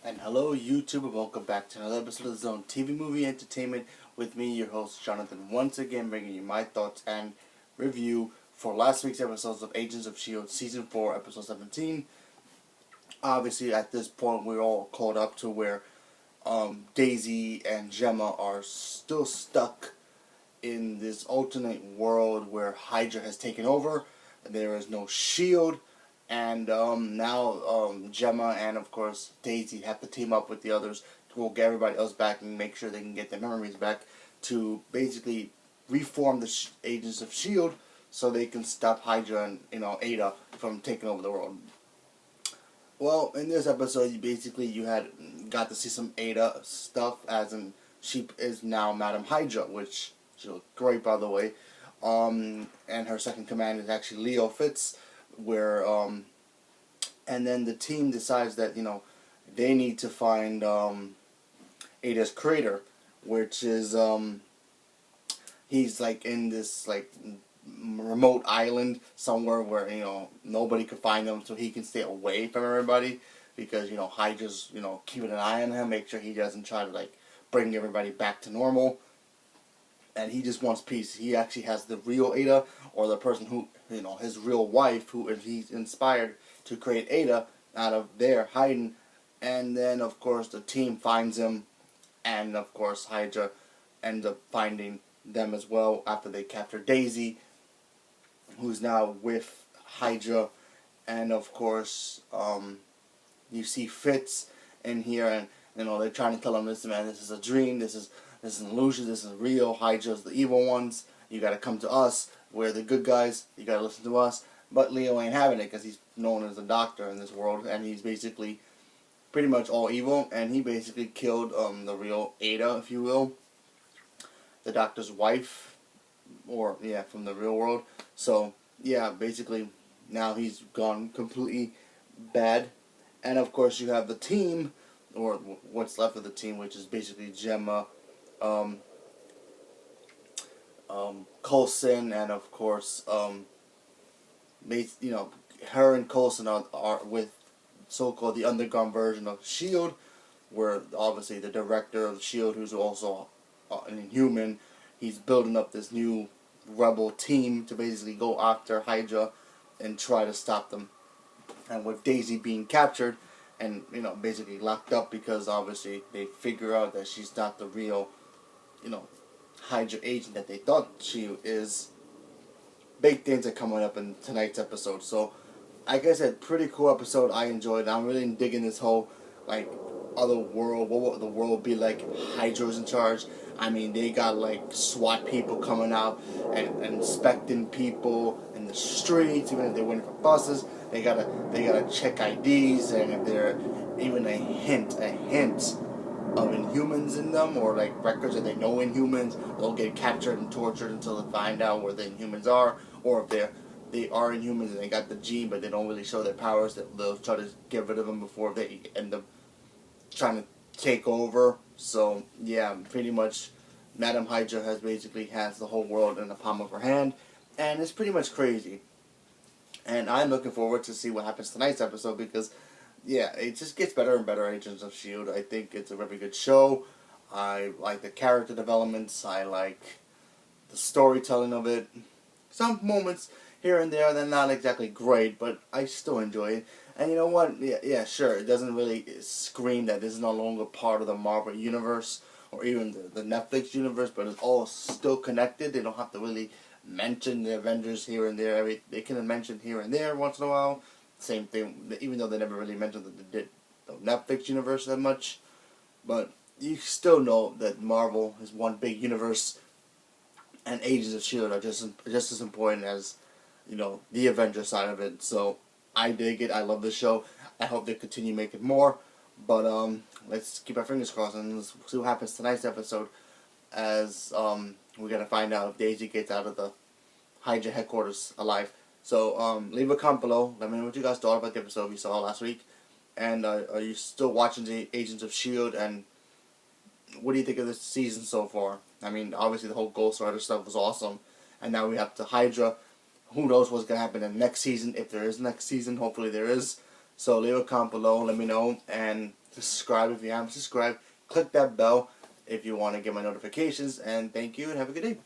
And hello YouTube, and welcome back to another episode of the Zone TV Movie Entertainment with me, your host Jonathan, once again bringing you my thoughts and review for last week's episodes of Agents of S.H.I.E.L.D. Season 4, Episode 17. Obviously, at this point, we're all caught up to where Daisy and Gemma are still stuck in this alternate world where Hydra has taken over. There is no S.H.I.E.L.D., and now Gemma and, of course, Daisy have to team up with the others to go get everybody else back and make sure they can get their memories back to basically reform the Agents of S.H.I.E.L.D. so they can stop Hydra and, Ada from taking over the world. Well, in this episode, you got to see some Ada stuff, as in she is now Madam Hydra, which she looks great, by the way. And her second command is actually Leo Fitz, where and then the team decides that they need to find Ada's creator, which is he's like in this like remote island somewhere where nobody could find him, so he can stay away from everybody because Hydra's keeping an eye on him, make sure he doesn't try to like bring everybody back to normal. And he just wants peace. He actually has the real Ada, or the person who, his real wife, who he's inspired to create Ada out of there hiding. And then, of course, the team finds him, and, of course, Hydra ends up finding them as well after they capture Daisy, who's now with Hydra. And, of course, you see Fitz in here, and, they're trying to tell him, listen, man, this is a dream, this is an illusion, this is real, Hydra's the evil ones, you gotta come to us, we're the good guys, you gotta listen to us. But Leo ain't having it because he's known as a doctor in this world, and he's basically pretty much all evil, and he basically killed the real Ada, if you will, the doctor's wife, or, yeah, from the real world. So, yeah, basically, now he's gone completely bad. And, of course, you have the team, or what's left of the team, which is basically Gemma, Coulson, and of course, her and Coulson are with so-called the underground version of S.H.I.E.L.D., where obviously the director of S.H.I.E.L.D., who's also an Inhuman, he's building up this new rebel team to basically go after Hydra and try to stop them. And with Daisy being captured and basically locked up because obviously they figure out that she's not the real Hydra agent that they thought she is. Big things are coming up in tonight's episode. So, like I said, pretty cool episode. I enjoyed it. I'm really digging this whole other world. What would the world be like if Hydra was in charge? I mean, they got SWAT people coming out and inspecting people in the streets, even if they're waiting for buses. They gotta check IDs, and if they're even a hint of Inhumans in them, or records that they know Inhumans, they'll get captured and tortured until they find out where the Inhumans are, or if they are Inhumans and they got the gene but they don't really show their powers, they'll try to get rid of them before they end up trying to take over. So yeah, pretty much Madam Hydra has the whole world in the palm of her hand, and it's pretty much crazy. And I'm looking forward to see what happens tonight's episode because, yeah, it just gets better and better, Agents of S.H.I.E.L.D. I think it's a very good show. I like the character developments. I like the storytelling of it. Some moments here and there, they're not exactly great, but I still enjoy it. And you know what? Yeah, sure, it doesn't really scream that this is no longer part of the Marvel Universe or even the Netflix universe, but it's all still connected. They don't have to really mention the Avengers here and there. They can mention here and there once in a while. Same thing, even though they never really mentioned the Netflix universe that much. But you still know that Marvel is one big universe, and Agents of S.H.I.E.L.D. are just as important as, the Avengers side of it. So I dig it. I love the show. I hope they continue making more. But let's keep our fingers crossed and let's see what happens tonight's episode, as we're gonna find out if Daisy gets out of the Hydra headquarters alive. So leave a comment below. Let me know what you guys thought about the episode we saw last week. And are you still watching the Agents of S.H.I.E.L.D.? And what do you think of this season so far? I mean, obviously the whole Ghost Rider stuff was awesome. And now we have the Hydra. Who knows what's going to happen in the next season, if there is next season. Hopefully there is. So leave a comment below, let me know, and subscribe if you haven't subscribed. Click that bell if you want to get my notifications, and thank you and have a good day.